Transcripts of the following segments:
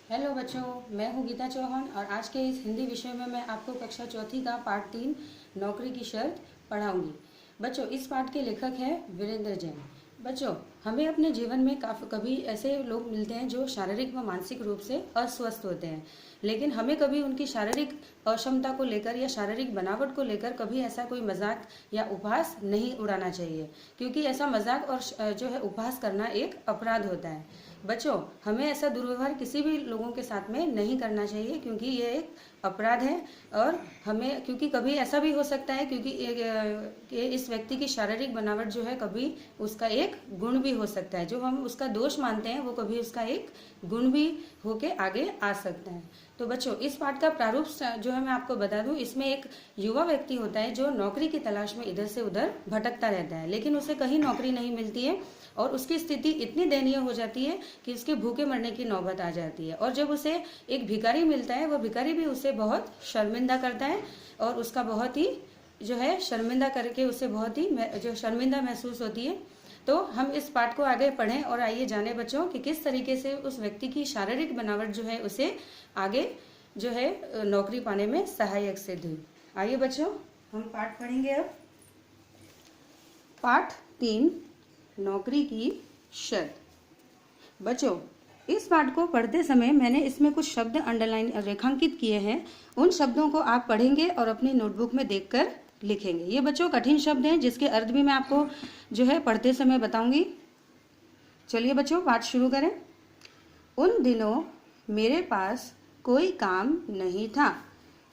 Hello बच्चों, मैं हूँ गीता चौहान और आज के इस हिंदी विषय में मैं आपको कक्षा चौथी का पाठ 3 नौकरी की शर्त पढ़ाऊंगी। बच्चों, इस पाठ के लेखक हैं वीरेंद्र जैन। बच्चों, हमें अपने जीवन में कभी ऐसे लोग मिलते हैं जो शारीरिक व मानसिक रूप से अस्वस्थ होते हैं, लेकिन हमें कभी उनकी शारीरिक अक्षमता को लेकर या शारीरिक बनावट को लेकर कभी ऐसा कोई मजाक या उपहास नहीं उड़ाना चाहिए, क्योंकि ऐसा मजाक और जो है उपहास करना एक अपराध होता है। बच्चों, हमें ऐसा दुर्व्यवहार किसी भी लोगों के साथ में नहीं करना चाहिए, क्योंकि ये एक अपराध है। और हमें क्योंकि कभी ऐसा भी हो सकता है क्योंकि इस व्यक्ति की शारीरिक बनावट जो है कभी उसका एक गुण भी हो सकता है, जो हम उसका दोष मानते हैं वो कभी उसका एक गुण भी होके आगे आ सकता है। तो बच्चों, इस पाठ का प्रारूप जो है मैं आपको बता दूं, इसमें एक युवा व्यक्ति होता है जो नौकरी की तलाश में इधर से उधर भटकता रहता है, लेकिन उसे कहीं नौकरी नहीं मिलती है और उसकी स्थिति इतनी दयनीय हो जाती है कि उसके भूखे मरने की नौबत आ जाती है। और जब उसे एक भिखारी मिलता है, वह भिखारी भी उसे बहुत शर्मिंदा करता है और उसका बहुत ही जो है शर्मिंदा करके उसे बहुत ही जो शर्मिंदा महसूस होती है। तो हम इस पाठ को आगे पढ़ें और आइए जाने बच्चों कि किस तरीके से उस व्यक्ति की शारीरिक बनावट जो है उसे आगे जो है नौकरी पाने में सहायक सिद्ध हुई। आइए बच्चों, हम पाठ पढ़ेंगे अब। पाठ 3, नौकरी की शर्त। बच्चों, इस पाठ को पढ़ते समय मैंने इसमें कुछ शब्द अंडरलाइन रेखांकित किए हैं। उन शब्दों को आप पढ़ेंगे और अपनी नोटबुक में देखकर लिखेंगे। ये बच्चों कठिन शब्द हैं जिसके अर्थ भी मैं आपको जो है पढ़ते समय बताऊंगी। चलिए बच्चों, पाठ शुरू करें। उन दिनों मेरे पास कोई काम नहीं था,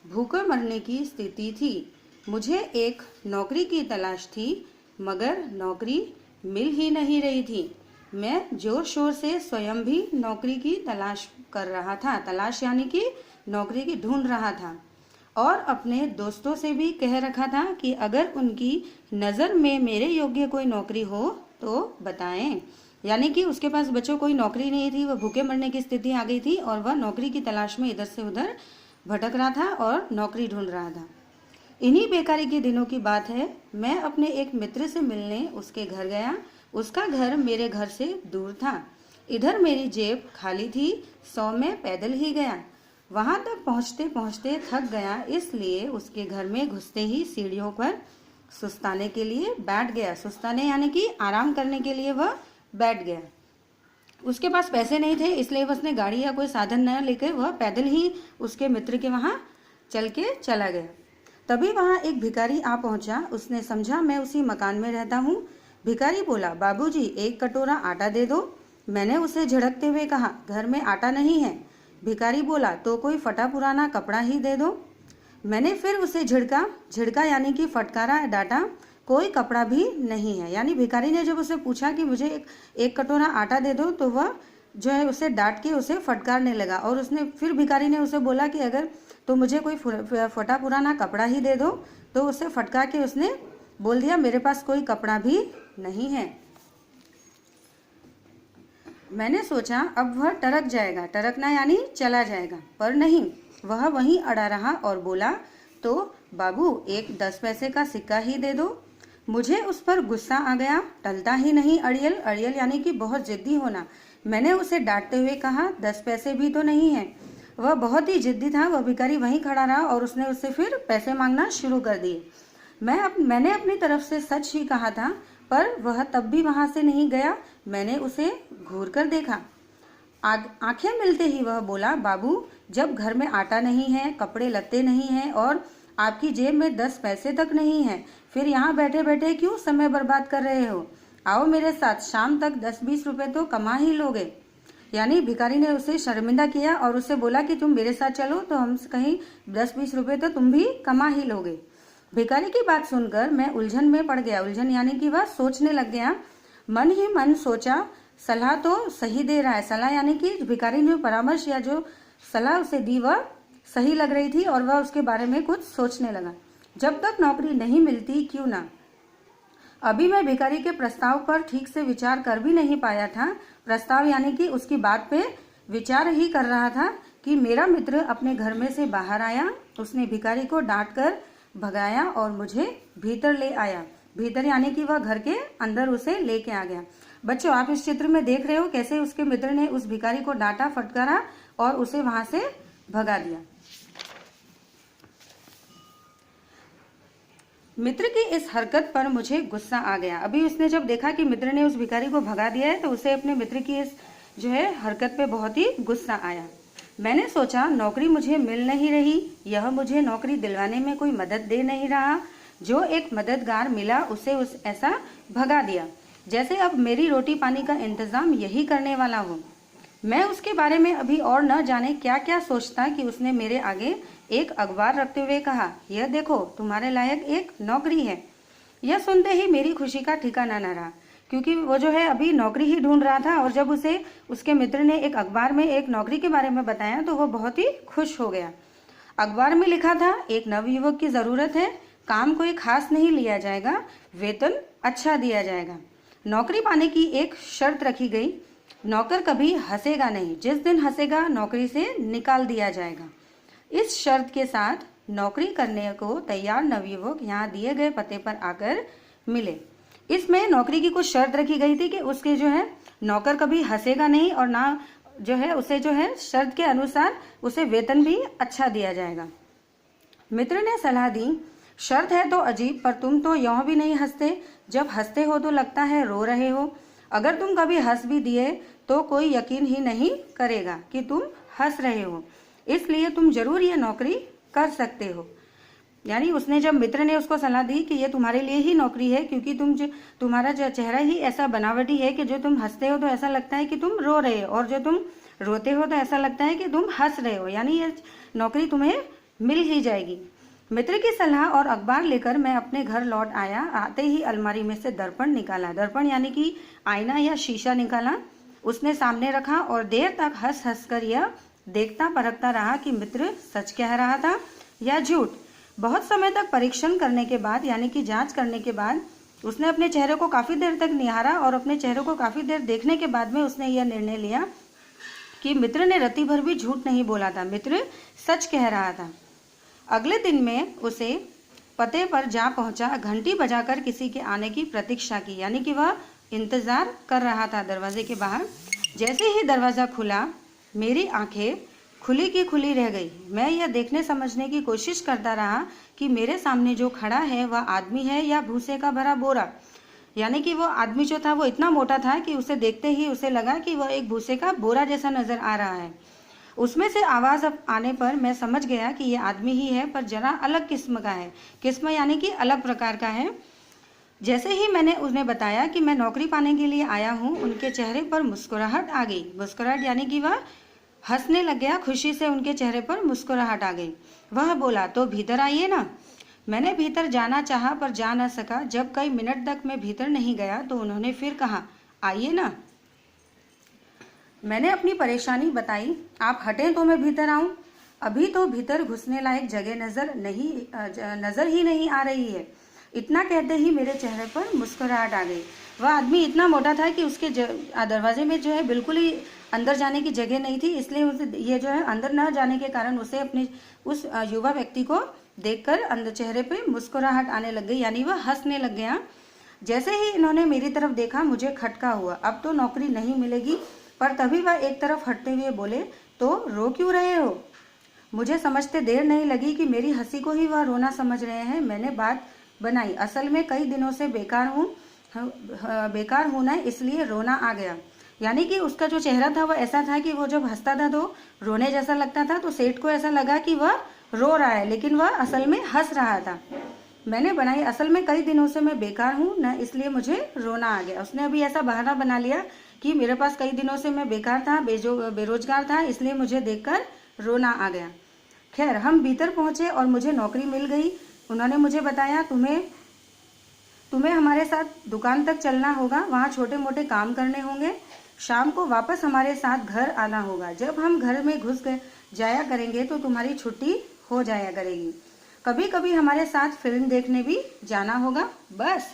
भूखे मरने की स्थिति थी। मुझे एक नौकरी की तलाश थी, मगर नौकरी मिल ही नहीं रही थी। मैं जोर शोर से स्वयं भी नौकरी की तलाश कर रहा था, तलाश यानी कि नौकरी की ढूंढ रहा था, और अपने दोस्तों से भी कह रखा था कि अगर उनकी नज़र में मेरे योग्य कोई नौकरी हो तो बताएं। यानी कि उसके पास बच्चों कोई नौकरी नहीं थी, वह भूखे मरने की स्थिति आ गई थी और वह नौकरी की तलाश में इधर से उधर भटक रहा था और नौकरी ढूंढ रहा था। इन्हीं बेकारी के दिनों की बात है। मैं अपने एक मित्र से मिलने उसके घर गया। उसका घर मेरे घर से दूर था। इधर मेरी जेब खाली थी, 100 में पैदल ही गया। वहां तक पहुंचते पहुंचते थक गया, इसलिए उसके घर में घुसते ही सीढ़ियों पर सुस्ताने के लिए बैठ गया। सुस्ताने यानी कि आराम करने के लिए वह बैठ गया। उसके पास पैसे नहीं थे, इसलिए उसने गाड़ी या कोई साधन न लेकर वह पैदल ही उसके मित्र के वहां चल के चला गया। तभी वहां एक भिखारी आ पहुंचा। उसने समझा मैं उसी मकान में रहता हूँ। भिखारी बोला, बाबूजी, एक कटोरा आटा दे दो। मैंने उसे झिड़कते हुए कहा, घर में आटा नहीं है। भिखारी बोला, तो कोई फटा पुराना कपड़ा ही दे दो। मैंने फिर उसे झिड़का यानी कि फटकारा, डांटा। कोई कपड़ा भी नहीं है। यानी भिखारी ने जब उसे पूछा कि मुझे एक कटोरा आटा दे दो, तो वह जो है उसे डांट के उसे फटकारने लगा। और उसने फिर भिखारी ने उसे बोला कि अगर तो मुझे कोई फटा पुराना कपड़ा ही दे दो। तो उसे फटकार के उसने बोल दिया, मेरे पास कोई कपड़ा भी नहीं है। मैंने सोचा अब वह टरक जाएगा, टरकना यानी चला जाएगा, पर नहीं, वह वहीं अड़ा रहा और बोला, तो बाबू, एक 10 पैसे का सिक्का ही दे दो। मुझे उस पर गुस्सा आ गया। टलता ही नहीं अड़ियल, अड़ियल यानी कि बहुत जिद्दी होना। मैंने उसे डांटते हुए कहा, 10 पैसे भी तो नहीं है। वह बहुत ही जिद्दी था। वह भिखारी वहीं खड़ा रहा और उसने उससे फिर पैसे मांगना शुरू कर दिए। मैंने अपनी तरफ से सच ही कहा था, पर वह तब भी वहां से नहीं गया। मैंने उसे घूर कर देखा। आंखें मिलते ही वह बोला, बाबू, जब घर में आटा नहीं है, कपड़े लत्ते नहीं हैं और आपकी जेब में 10 पैसे तक नहीं है, फिर यहाँ बैठे बैठे क्यों समय बर्बाद कर रहे हो? आओ मेरे साथ, शाम तक 10-20 रुपए तो कमा ही लोगे। यानी भिखारी ने उसे शर्मिंदा किया और उससे बोला कि तुम मेरे साथ चलो तो हम कहीं 10-20 रुपए तो तुम भी कमा ही लोगे। भिखारी की बात सुनकर मैं उलझन में पड़ गया। उलझन यानी कि वह सोचने लग गया। मन ही मन सोचा, सलाह तो सही दे रहा है। सलाह यानी कि भिखारी ने परामर्श या जो सलाह उसे दी वह सही लग रही थी और वह उसके बारे में कुछ सोचने लगा। जब तक नौकरी नहीं मिलती क्यों ना। अभी मैं भिखारी के प्रस्ताव पर ठीक से विचार कर भी नहीं पाया था। प्रस्ताव यानी कि उसकी बात पे विचार ही कर रहा था कि मेरा मित्र अपने घर में से बाहर आया। उसने भिखारी को डांट कर भगाया और मुझे भीतर ले आया। भीतर यानी कि वह घर के अंदर उसे लेके आ गया। बच्चों, आप इस चित्र में देख रहे हो कैसे उसके मित्र ने उस भिखारी को डांटा, फटकारा और उसे वहां से भगा दिया। मित्र की इस हरकत पर मुझे गुस्सा आ गया। अभी उसने जब देखा कि मित्र ने उस भिखारी को भगा दिया है तो उसे अपने मित्र की इस हरकत पे बहुत ही गुस्सा आया। मैंने सोचा, नौकरी मुझे मिल नहीं रही, यह मुझे नौकरी दिलवाने में कोई मदद दे नहीं रहा। जो एक मददगार मिला उसे ऐसा भगा दिया जैसे अब मेरी रोटी पानी का इंतजाम यही करने वाला हो। मैं उसके बारे में अभी और न जाने क्या क्या सोचता कि उसने मेरे आगे एक अखबार रखते हुए कहा, यह देखो, तुम्हारे लायक एक नौकरी है। यह सुनते ही मेरी खुशी का ठिकाना न रहा, क्योंकि वो अभी नौकरी ही ढूंढ रहा था और जब उसे उसके मित्र ने एक अखबार में एक नौकरी के बारे में बताया तो वो बहुत ही खुश हो गया। अखबार में लिखा था, एक नवयुवक की जरूरत है, काम कोई खास नहीं लिया जाएगा, वेतन अच्छा दिया जाएगा। नौकरी पाने की एक शर्त रखी गई, नौकर कभी हंसेगा नहीं, जिस दिन हंसेगा नौकरी से निकाल दिया जाएगा। इस शर्त के साथ नौकरी करने को तैयार नवयुवक यहाँ दिए गए पते पर आकर मिले। इसमें नौकरी की कुछ शर्त रखी गई थी कि उसके नौकर कभी हंसेगा नहीं और ना उसे शर्त के अनुसार उसे वेतन भी अच्छा दिया जाएगा। मित्र ने सलाह दी, शर्त है तो अजीब, पर तुम तो यूं भी नहीं हंसते, जब हंसते हो तो लगता है रो रहे हो। अगर तुम कभी हंस भी दिए तो कोई यकीन ही नहीं करेगा कि तुम हंस रहे हो, इसलिए तुम जरूर ये नौकरी कर सकते हो। यानी उसने जब मित्र ने उसको सलाह दी कि ये तुम्हारे लिए ही नौकरी है, क्योंकि तुम्हारा चेहरा ही ऐसा बनावटी है कि जो तुम हंसते हो तो ऐसा लगता है कि तुम रो रहे हो और जो तुम रोते हो तो ऐसा लगता है कि तुम हंस रहे हो, यानी ये नौकरी तुम्हें मिल ही जाएगी। मित्र की सलाह और अखबार लेकर मैं अपने घर लौट आया। आते ही अलमारी में से दर्पण निकाला, दर्पण यानी कि आईना या शीशा निकाला, उसने सामने रखा और देर तक हंस हंस कर यह देखता परखता रहा कि मित्र सच कह रहा था या झूठ। बहुत समय तक परीक्षण करने के बाद, यानी कि जांच करने के बाद, उसने अपने चेहरे को काफी देर तक निहारा और अपने चेहरे को काफी देर देखने के बाद में उसने यह निर्णय लिया कि मित्र ने रत्ती भर भी झूठ नहीं बोला था, मित्र सच कह रहा था। अगले दिन में उसे पते पर जा पहुंचा, घंटी बजाकर किसी के आने की प्रतीक्षा की, यानी कि वह इंतजार कर रहा था दरवाजे के बाहर। जैसे ही दरवाजा खुला मेरी आंखें खुली की खुली रह गई। मैं यह देखने समझने की कोशिश करता रहा कि मेरे सामने जो खड़ा है वह आदमी है या भूसे का भरा बोरा। यानी कि वो आदमी जो था वो इतना मोटा था कि उसे देखते ही उसे लगा कि वह एक भूसे का बोरा जैसा नजर आ रहा है। उसमें से आवाज आने पर मैं समझ गया कि यह आदमी ही है, पर जरा अलग किस्म का है। किस्म यानी कि अलग प्रकार का है। जैसे ही मैंने उन्हें बताया कि मैं नौकरी पाने के लिए आया हूँ, उनके चेहरे पर मुस्कुराहट आ गई। मुस्कुराहट यानी कि वह हंसने लग गया, खुशी से उनके चेहरे पर मुस्कुराहट आ गई। वह बोला, तो भीतर आइए ना। मैंने भीतर जाना चाहा पर जा न सका। जब कई मिनट तक मैं भीतर नहीं गया तो उन्होंने फिर कहा, आइए ना। मैंने अपनी परेशानी बताई। आप हटें तो मैं भीतर आऊं? अभी तो भीतर घुसने लायक जगह नजर ही नहीं आ रही है। इतना कहते ही मेरे चेहरे पर मुस्कुराहट आ गई। वह आदमी इतना मोटा था कि उसके दरवाजे में बिल्कुल ही अंदर जाने की जगह नहीं थी, इसलिए उसे ये अंदर न जाने के कारण उसे अपने उस युवा व्यक्ति को देखकर अंदर चेहरे पे मुस्कुराहट आने लग गई, यानी वह हंसने लग गया। जैसे ही इन्होंने मेरी तरफ देखा मुझे खटका हुआ, अब तो नौकरी नहीं मिलेगी। पर तभी वह एक तरफ हटते हुए बोले, तो रो क्यों रहे हो? मुझे समझते देर नहीं लगी कि मेरी हंसी को ही वह रोना समझ रहे हैं। मैंने बात बनाई, असल में कई दिनों से बेकार हूं ना, इसलिए रोना आ गया। यानी कि उसका जो चेहरा था वह ऐसा था कि वो जब हंसता था तो रोने जैसा लगता था, तो सेठ को ऐसा लगा कि वह रो रहा है, लेकिन वह असल में हंस रहा था। मैंने बनाई, असल में कई दिनों से मैं बेकार हूँ ना, इसलिए मुझे रोना आ गया। उसने अभी ऐसा बहाना बना लिया कि मेरे पास कई दिनों से मैं बेकार था, बेरोजगार था, इसलिए मुझे देखकर रोना आ गया। खैर, हम भीतर पहुंचे और मुझे नौकरी मिल गई। उन्होंने मुझे बताया, तुम्हें हमारे साथ दुकान तक चलना होगा, वहाँ छोटे मोटे काम करने होंगे, शाम को वापस हमारे साथ घर आना होगा। जब हम घर में घुस जाया करेंगे तो तुम्हारी छुट्टी हो जाया करेगी। कभी कभी हमारे साथ फिल्म देखने भी जाना होगा। बस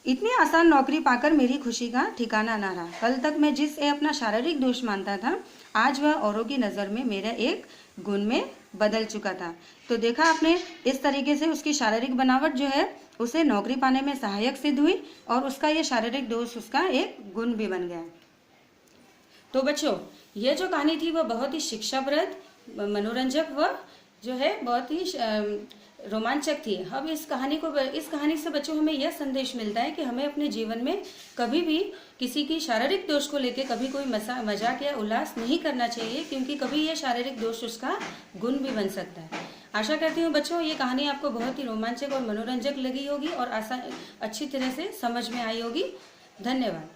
इतनी आसान नौकरी पाकर मेरी खुशी का ठिकाना ना रहा। कल तक मैं जिसे अपना शारीरिक दोष मानता था, आज वह औरों की नज़र में मेरे एक गुण में बदल चुका था। तो देखा आपने, इस तरीके से उसकी शारीरिक बनावट जो है उसे नौकरी पाने में सहायक सिद्ध हुई और उसका ये शारीरिक दोष उसका एक गुण भी बन गया। तो बच्चों, ये जो कहानी थी वह बहुत ही शिक्षाप्रद, मनोरंजक व जो है बहुत ही रोमांचक थी। अब इस कहानी से बच्चों हमें यह संदेश मिलता है कि हमें अपने जीवन में कभी भी किसी की शारीरिक दोष को लेकर कभी कोई मजाक या उल्लास नहीं करना चाहिए, क्योंकि कभी ये शारीरिक दोष उसका गुण भी बन सकता है। आशा करती हूँ बच्चों ये कहानी आपको बहुत ही रोमांचक और मनोरंजक लगी होगी और अच्छी तरह से समझ में आई होगी। धन्यवाद।